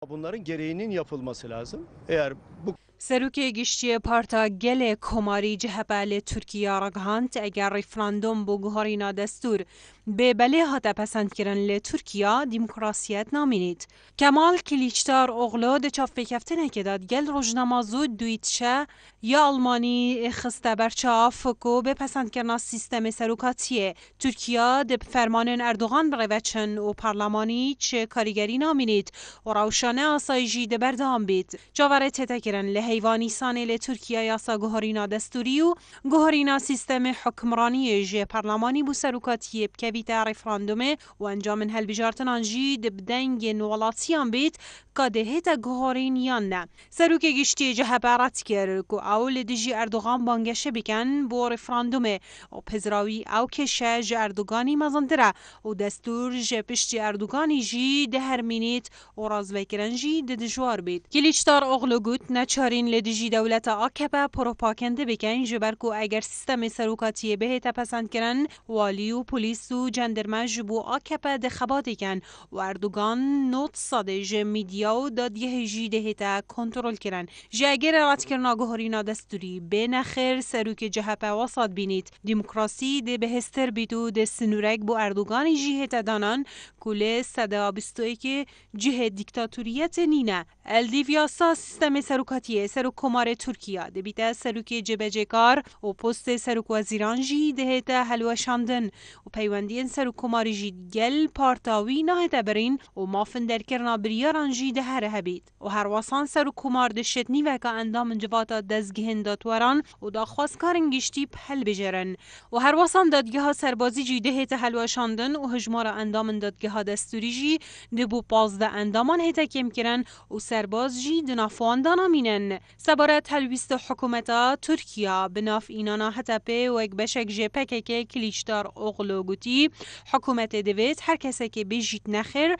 Bunların gereğinin yapılması lazım. Eğer bu سروک گشتی پارتا گل کماری جهبال ترکیه را گهاند اگر ریفراندوم بو گهارینا دستور به بله هاتا پسند کرن ل ترکیه دیموکراسیت نامینید. کمال کلیچتار اغلو ده چاف بکفتنه که داد گل روزنامه زود دویتشه یا آلمانی خسته برچاف کو به پسند کرنا سیستم سروکاتیه ترکیه ده فرمان اردوغان بروچن و پارلمانی چه کاریگری نامینید و روشانه آسایجی ده بردام بید. جاوره تتکرن له حیوانی سانه ل ترکیه یاسا گوهرینا دستوری و گوهرینا سیستم حکمرانی جه پارلمانی بو سروکاتیه بکویتا رفراندومه و انجام هل بجارتن آنجی دبدنگ نولاتیان بیت که دهتا گوهرین یان نه. سروک گشتی جه بارت کرد که اول دیجی اردوغان بانگشه بکن بو رفراندومه و پزراوی او کشه جه اردوغانی مزندره و دستور جه پشتی اردوغانی جی ده هرمینیت و رازوکرن جی ده دجوار بیت. کلیچتار اغلو گوت نچارین لدیجی دولت آکپا پروپاکنده بکن جبرکو اگر سیستم سروکاتی بهتا پسند کرن والی و پلیس و جندرمج بو آکپا دخباتی کن و اردوگان نوت صاده جه میدیا و داد یه جی دهتا کنترل کرن جه اگر رات کرنا گوهرینا دستوری به نخیر سروک جهپا وسط بینید دیموکراسی ده بهستر بیتو ده سنورک بو اردوگانی جهتا دانان کل صدا بستوی که جه دیکتاتوریت نینه الدیویاسا سیستم سروکاتیه سروک کمار ترکیه دبیته سروک جبهجکار و پست سروک وزیران جی دهتا هلوشاندن و پیوندین سروک کماری جی گل پارتاوی نهتا برین و مافن در کرنا بریاران جی ده هر هبید و هر واسان سروک کمار دشتنی وکا اندام انجواتا دزگهن داتوران و دا خواستکارن گشتی پل بجرن و هر واسان دادگه ها سربازی جی دهتا هلوشاندن و هجمار اندام دادگه ها دستوری جی دبو 15 اندامان هتا کم کرن و سرباز جی دنافوان دانا مینن. سبارت هلویست حکومتا ترکیه بناف اینانا حتی پی و اک بشک جه پکه که کلیچدار اغلو گوتی حکومت دوید هر کسی که بجید نخیر